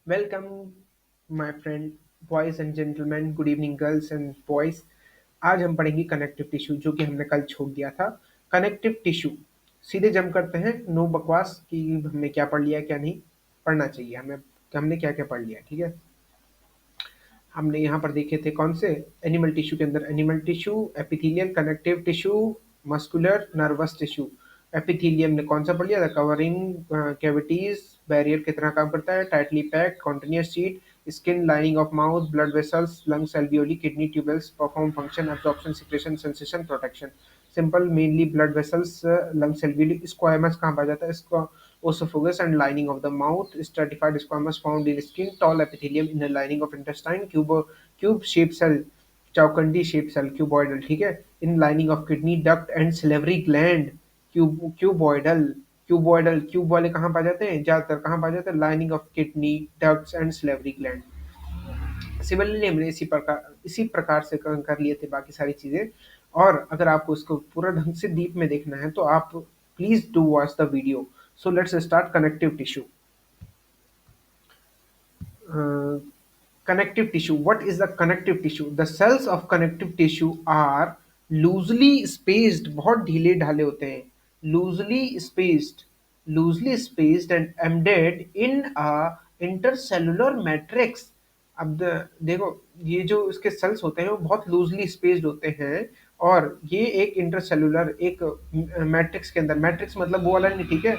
Welcome my friend, boys and gentleman, good evening girls and boys. आज हम पढ़ेंगे connective tissue, जो कि हमने कल छोड़ दिया था। कनेक्टिव टिश्यू, सीधे जंप करते हैं, नो बकवास कि हमने क्या पढ़ लिया क्या नहीं पढ़ना चाहिए हमें, हमने क्या क्या पढ़ लिया। ठीक है, हमने यहाँ पर देखे थे कौन से एनिमल टिश्यू के अंदर, animal tissue, epithelial, connective tissue, muscular, nervous tissue. Epithelium ने कौन सा पढ़ लिया था, कवरिंग कैविटीज, बैरियर की तरह काम करता है, tightly packed continuous sheet, skin lining of mouth, blood vessels, lungs, alveoli, kidney tubules, perform function, absorption, secretion, sensation, protection. Simple, mainly blood vessels, lungs, alveoli. Squamous कहाँ पाया जाता है, इसको osophagus and lining of the mouth, stratified squamous found in skin, tall epithelium in the lining of intestine, cube shaped cell, चौकंडी shape cell, cuboidal. ठीक है, in lining of kidney, duct and salivary gland, cuboidal. Cube वाले कहाँ पाए जाते हैं, ज्यादातर कहाँ पाए जाते हैं, lining of kidney, ducts and salivary gland. Similarly हमने इसी प्रकार से कर लिए थे बाकी सारी चीजें। और अगर आपको इसको पूरा ढंग से डीप में देखना है तो आप please do watch the video. So let's start connective tissue. Uh, Connective tissue. What is the connective tissue? The cells of connective tissue are loosely spaced. बहुत ढीले ढाले होते हैं, loosely spaced, and embedded in a intercellular matrix. अब देखो, ये जो इसके sales होते हैं वो बहुत लूजली स्पेस्ड होते हैं, और ये एक इंटरसेलुलर एक मैट्रिक्स के अंदर, मैट्रिक्स मतलब वो वाला नहीं, ठीक है,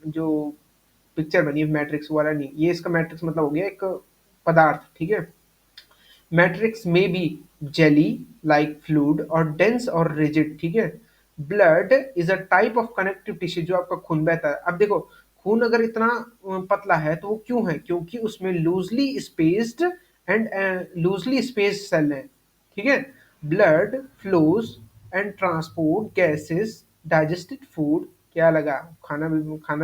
जो पिक्चर बनी है मैट्रिक्स वाला नहीं, ये इसका मैट्रिक्स मतलब हो गया एक पदार्थ। ठीक है, मैट्रिक्स में बी जेली लाइक फ्लूइड और डेंस और रिजिड। ठीक है, blood is a type of connective tissue, जो आपका खून बहता है। अब देखो, खून अगर इतना पतला है तो वो क्यों है, क्योंकि उसमें लूजली स्पेस्ड सेल है। ठीक है, blood flows and transport gases, digested food, क्या लगा, खाना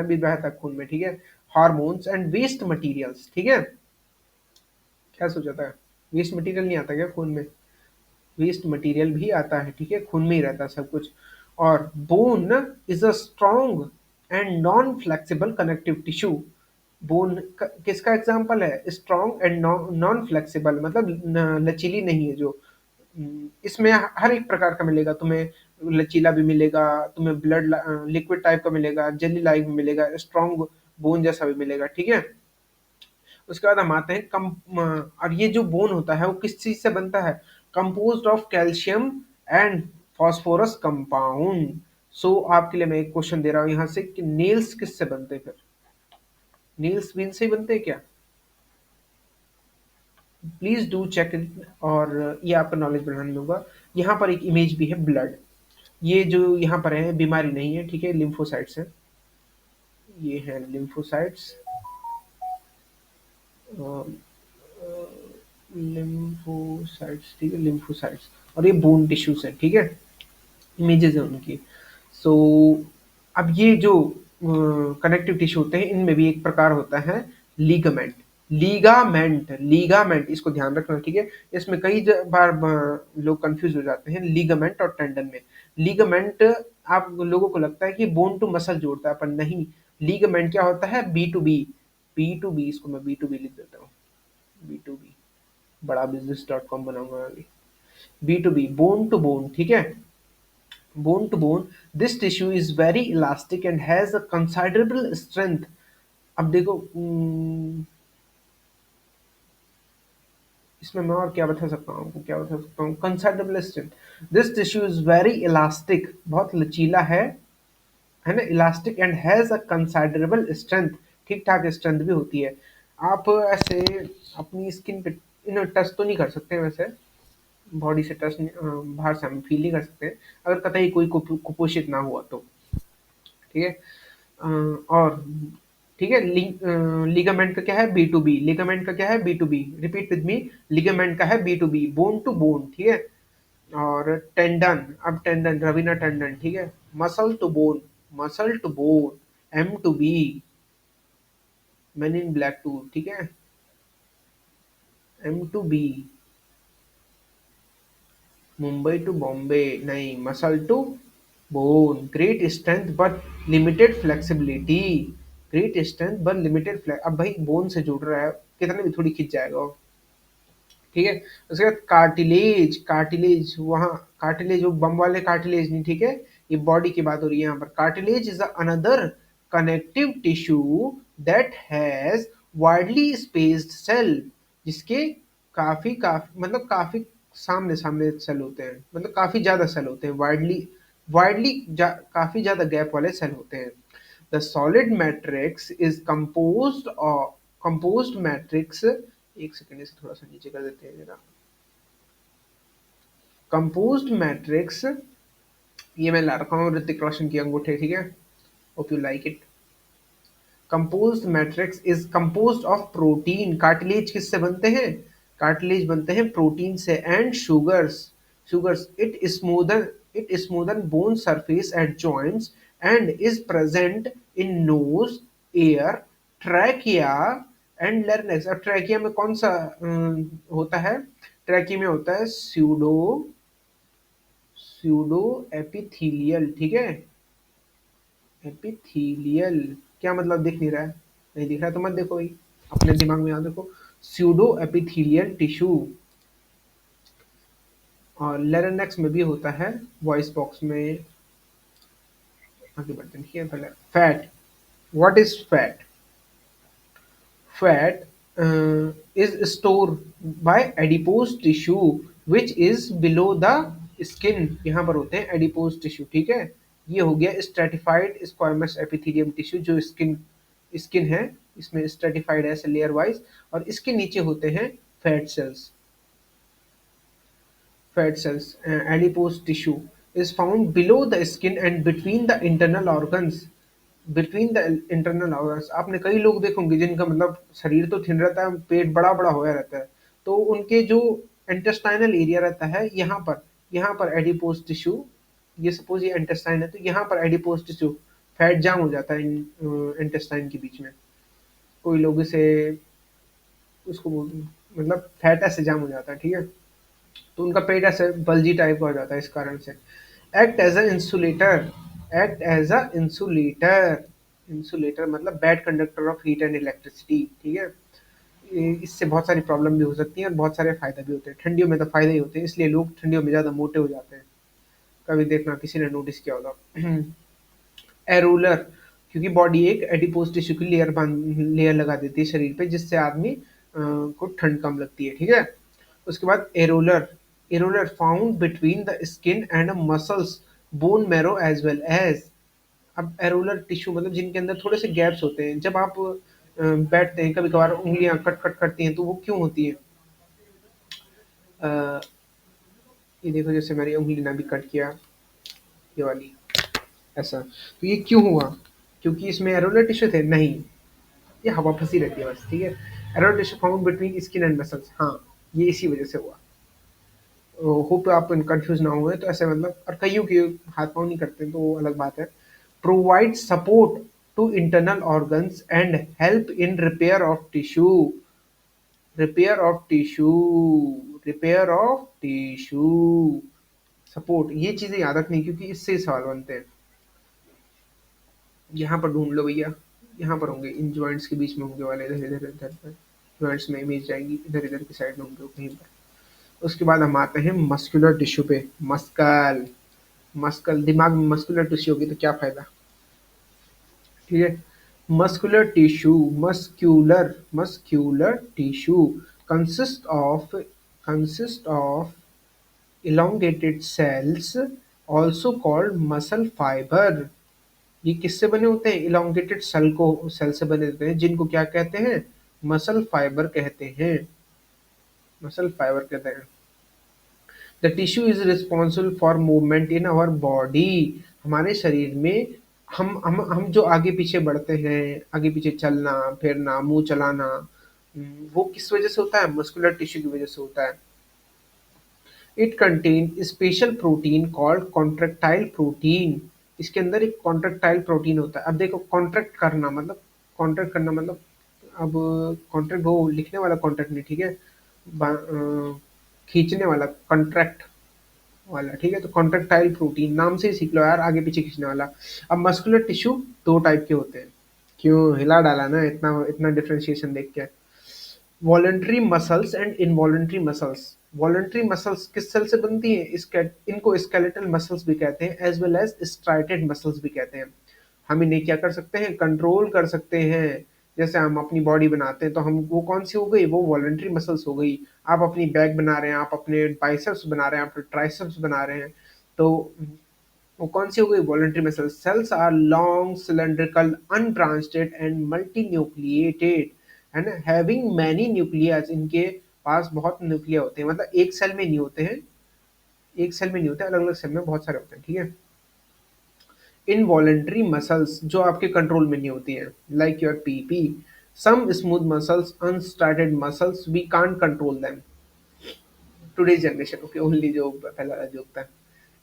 भी बहता है खून में। ठीक है, हार्मोन्स एंड वेस्ट मटेरियल्स। ठीक है, क्या सोचा था, वेस्ट मटेरियल नहीं आता क्या खून में, वेस्ट मटेरियल भी आता है। ठीक है, खून में ही रहता है सब कुछ। और bone is a strong and non flexible connective tissue. Bone किसका एग्जाम्पल है, स्ट्रॉन्ग एंड नॉन फ्लेक्सिबल, मतलब लचीली नहीं है जो। इसमें हर एक प्रकार का मिलेगा तुम्हें, लचीला भी मिलेगा तुम्हें, ब्लड लिक्विड टाइप का मिलेगा, जेली लाइक भी मिलेगा, स्ट्रॉन्ग बोन जैसा भी मिलेगा। ठीक है, उसके बाद हम आते हैं कम, और ये जो बोन होता है वो किस चीज से बनता है, composed of calcium and phosphorus compound. So आपके लिए मैं एक क्वेश्चन दे रहा हूं यहां से कि नेल्स किससे बनते हैं, फिर नेल्स बीन से ही बनते हैं क्या, प्लीज डू चेक इट, और ये आपका नॉलेज बढ़ाने में होगा। यहाँ पर एक इमेज भी है ब्लड, ये जो यहाँ पर है बीमारी नहीं है, ठीक है, लिम्फोसाइट्स है, ये है लिम्फोसाइट्स, लिम्फोसाइट्स। ठीक है, लिम्फोसाइट्स, और ये बोन टिश्यूज है। ठीक है, इमेजेस है उनकी। सो अब ये जो कनेक्टिव टिश्यू होते हैं इनमें भी एक प्रकार होता है लीगामेंट। लीगामेंट इसको ध्यान रखना। ठीक है, इसमें कई बार लोग कंफ्यूज हो जाते हैं लीगामेंट और टेंडन में। लीगामेंट, आप लोगों को लगता है कि बोन टू मसल जोड़ता है, पर नहीं। लीगामेंट क्या होता है, बी टू बी, इसको मैं बी टू बी लिख देता हूँ, बी टू बी, बड़ा business.com बनाऊंगा अभी। B to B, bone to bone. ठीक है, bone to bone, this tissue is very elastic and has a considerable strength. अब देखो, इसमें मैं और क्या बता सकता हूँ, क्या बता सकता हूँ, considerable strength. This tissue is very elastic, बहुत लचीला है ना, elastic and has a considerable strength, ठीक ठाक स्ट्रेंथ भी होती है। आप ऐसे अपनी स्किन पे टच तो नहीं कर सकते वैसे, बॉडी से टच बाहर से हम फील नहीं कर सकते, अगर कतई कोई कुपोषित ना हुआ तो। ठीक है, और ठीक है, लिगामेंट का क्या है, बी टू बी, लिगामेंट का क्या है, B to B, repeat with me, ligament का है B to B, bone to bone. ठीक है, और टेंडन, अब टेंडन, रवीना टेंडन। ठीक है, muscle to bone, M to B, men in black two. ठीक है, M to B, Mumbai to Bombay नहीं, muscle to bone, great strength but limited flexibility, great strength पर लिमिटेड फ्लैग। अब भाई बोन से जुड़ रहा है, कितने भी थोड़ी खिंच जाएगा वो। ठीक है, उसके बाद कार्टिलेज। कार्टिलेज वहाँ, कार्टिलेज वो बम वाले कार्टिलेज नहीं, ठीक है, ये बॉडी की बात हो रही है यहाँ पर। Cartilage is another connective tissue that has widely spaced cell, जिसके काफी मतलब काफी सामने सामने सेल होते हैं, मतलब काफी ज्यादा सेल होते हैं, वाइडली वाइडली काफी ज्यादा गैप वाले सेल होते हैं। The solid matrix is composed matrix, एक सेकंड इसे थोड़ा सा नीचे कर देते हैं जरा। कंपोज्ड मैट्रिक्स, ये मैं ला रखा हूँ ऋतिक रोशन की अंगूठे, ठीक है, hope you like it. Composed matrix is composed of protein. Cartilage किससे बनते हैं? कार्टिलेज बनते हैं प्रोटीन से, and sugars. It smoothen bone surface at joints and is present in nose, air, trachea and larynx. अब ट्रैकिया में कौन सा होता है? ट्रैकिया में होता है स्यूडो एपिथीलियल, ठीक है, एपिथीलियल। क्या मतलब, दिख नहीं रहा है? नहीं दिख रहा तो मत देखो भाई, अपने दिमाग में याद रखो। Pseudo epithelial tissue. और लेरेनेक्स में भी होता है, वॉइस बॉक्स में। आगे बढ़ते हैं, ठीक है। पहले fat. What is fat? Fat is stored by adipose tissue which is below the skin। यहाँ पर होते हैं adipose tissue, ठीक है। ये हो गया stratified squamous epithelium tissue, जो स्किन है, इसमें stratified है लेयर वाइज। और इसके नीचे होते हैं fat cells. Fat cells, adipose tissue is found below the skin and between the internal organs। Between the internal organs. आपने कई लोग देखोगे जिनका मतलब शरीर तो थिन रहता है, पेट बड़ा बड़ा होया रहता है, तो उनके जो इंटेस्टाइनल एरिया रहता है, यहाँ पर एडिपोज टिश्यू, ये सपोज ये इंटेस्टाइन है, तो यहाँ पर एडिपोज टिश्यू, फैट जाम हो जाता है इंटेस्टाइन के बीच में। कोई लोग इसे उसको मतलब फैट ऐसे जाम हो जाता है, ठीक है, तो उनका पेट ऐसे बल्जी टाइप का हो जाता है इस कारण से। Act as a insulator. Act as a insulator. Insulator मतलब bad conductor of heat and electricity, ठीक है। इससे बहुत सारी प्रॉब्लम भी हो सकती है और बहुत सारे फायदे भी होते हैं। ठंडियों में तो फायदे ही होते हैं, इसलिए लोग ठंडियों में ज्यादा मोटे हो जाते हैं। कभी देखना किसी ने नोटिस किया होगा। एरोलर, क्योंकि बॉडी एक एडिपोज टिश्यू की लेयर लगा देती है शरीर पे, जिससे आदमी को ठंड कम लगती है, ठीक है। उसके बाद areolar. Areolar found between the skin and muscles, bone marrow as well as. अब एरोलर टिश्यू मतलब जिनके अंदर थोड़े से गैप्स होते हैं, जब आप बैठते हैं कभी कभार उंगलियां कट कट करती हैं, तो वो क्यों होती है? अ, ये देखो, जैसे मेरी उंगली ने भी कट किया, ये वाली, ऐसा, तो ये क्यों हुआ? क्योंकि इसमें एरोलर टिश्यू थे? नहीं, ये हवा फंसी रहती है बस, ठीक है। Areolar tissue found between skin and muscles, हाँ, ये इसी वजह से हुआ। होप आप कंफ्यूज ना हुए, तो ऐसे मतलब, और कईयों के हाथ पाँव नहीं करते तो वो अलग बात है। Provide support to internal organs and help in repair of tissue. Repair of tissue, repair of tissue, support, ये चीजें याद रखनी क्योंकि इससे ही सवाल बनते हैं। यहाँ पर ढूंढ लो भैया, यहाँ पर होंगे, इन जॉइंट्स के बीच में होंगे वाले, इधर इधर इधर पर जॉइंट्स में इमेज जाएंगी, इधर इधर की साइड में होंगे कहीं पर। उसके बाद हम आते हैं मस्कुलर टिश्यू पे। मस्कल। मस्कल, दिमाग में मस्कुलर टिश्यू होगी तो क्या फायदा, ठीक है। Muscular tissue, muscular tissue consist of elongated cells also called muscle fiber। ये किससे बने होते हैं? elongated सेल से बने होते हैं, जिनको क्या कहते हैं? मसल फाइबर कहते हैं। मसल फाइबर कहते हैं। The tissue is responsible for movement in our body. हमारे शरीर में हम जो आगे पीछे बढ़ते हैं, आगे पीछे चलना फिरना, मुंह चलाना, वो किस वजह से होता है? मस्कुलर टिश्यू की वजह से होता है। It contain special protein called contractile protein. इसके अंदर एक कॉन्ट्रेक्टाइल प्रोटीन होता है। अब देखो, कॉन्ट्रैक्ट करना मतलब, अब कॉन्ट्रैक्ट वो लिखने वाला कॉन्ट्रैक्ट नहीं, ठीक है, खींचने वाला कॉन्ट्रैक्ट वाला, ठीक है। तो कॉन्ट्रेक्टाइल प्रोटीन नाम से ही सीख लो यार, आगे पीछे खींचने वाला। अब मस्कुलर टिश्यू दो टाइप के होते हैं। क्यों हिला डाला ना इतना इतना डिफरेंशिएशन देख के। Voluntary muscles and involuntary muscles. Voluntary muscles किस सेल से बनती है? इनको स्केलेटल मसल्स भी कहते हैं, as well as striated muscles भी कहते हैं। हम इन्हें क्या कर सकते हैं? कंट्रोल कर सकते हैं। जैसे हम अपनी बॉडी बनाते हैं तो हम वो कौन सी हो गई? वो वॉलंटरी मसल्स हो गई। आप अपनी बैक बना रहे हैं, आप अपने बाइसेप्स बना रहे हैं, आप ट्राइसेप्स बना रहे हैं, तो वो कौन सी हो गई? Voluntary muscles. Cells are long cylindrical unbranched and multinucleated, है ना, हैविंग मैनी न्यूक्लियस। इनके पास बहुत न्यूक्लिया होते हैं, मतलब एक सेल में नहीं होते हैं, एक सेल में नहीं होते, अलग अलग सेल में बहुत सारे होते हैं, ठीक है। इनवॉलंटरी मसल्स जो आपके कंट्रोल में नहीं होती हैं, like your PP. Some smooth muscles, unstriated muscles, we can't control them. Today generation, okay, only जो पहला वाला जोक था,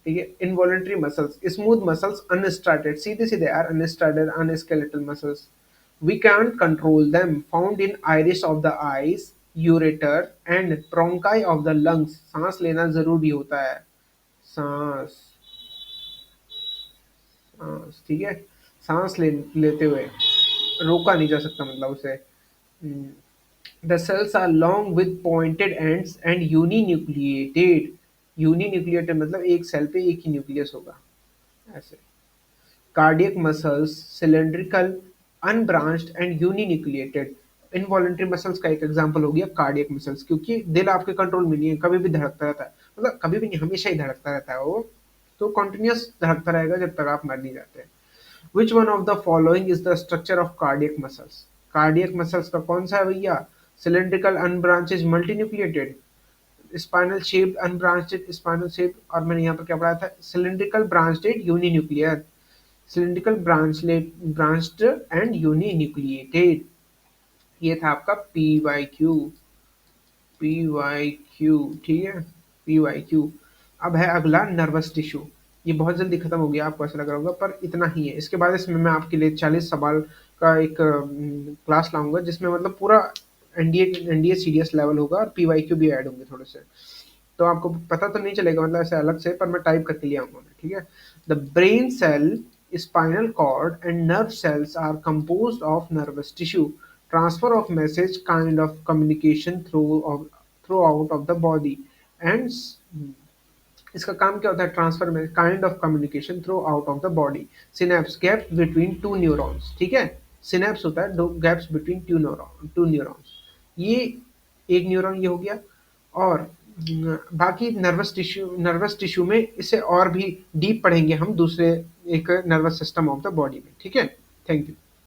ठीक है। Involuntary muscles, smooth muscles, unstriated, सीधे सीधे यार, unstriated unskeletal muscles, we can't control them, found in iris of the eyes, ureter and bronchi of the lungs। सांस लेना जरूरी होता है, सांस, सांस, ठीक है। सांस लेते हुए रोका नहीं जा सकता, मतलब उसे। The cells are long with pointed ends and uninucleated. Uninucleated मतलब एक सेल पे एक ही न्यूक्लियस होगा, ऐसे। Cardiac muscles cylindrical, unbranched and uninucleated. Involuntary muscles का एक एग्जांपल हो गया कार्डियक मसल्स, क्योंकि दिल आपके कंट्रोल में नहीं है, कभी भी धड़कता रहता है, मतलब कभी भी नहीं, हमेशा ही धड़कता रहता है वो, तो कंटिन्यूअस धड़कता रहेगा जब तक आप मर नहीं जाते। Which one of the following is the structure of cardiac muscles? Cardiac muscles का कौन सा है भैया? Cylindrical unbranched multinucleated, spindle shaped unbranched spindle shaped, और मैंने यहाँ पर क्या पढ़ा था? Cylindrical branched uninuclear, cylindrical branched and uninucleated. ये था आपका P Y Q, P Y Q, ठीक है, पी वाई क्यू। अब है अगला नर्वस टिश्यू। ये बहुत जल्दी खत्म हो गया, आपको ऐसा लग रहा होगा, पर इतना ही है। इसके बाद इसमें मैं आपके लिए 40 सवाल का एक क्लास लाऊंगा, जिसमें मतलब पूरा एनडीए एनडीए सीरियस लेवल होगा, और पी वाई क्यू भी ऐड होंगे थोड़े से, तो आपको पता तो नहीं चलेगा, मतलब ऐसे अलग से, पर मैं टाइप करके ले आऊंगा मैं, ठीक है। The brain cell, spinal cord and nerve cells are composed of nervous tissue, transfer of message, kind of communication throughout of the body and. इसका काम क्या होता है? ट्रांसफर में, kind of communication throughout of the body. Synapse, gap between two neurons, ठीक है। Synapse होता है दो गैप्स बिटवीन टू न्यूरॉन्स। ये एक न्यूरॉन ये हो गया, और बाकी नर्वस टिश्यू में इसे और भी डीप पढ़ेंगे हम दूसरे एक nervous system of the body में, ठीक है। Thank you.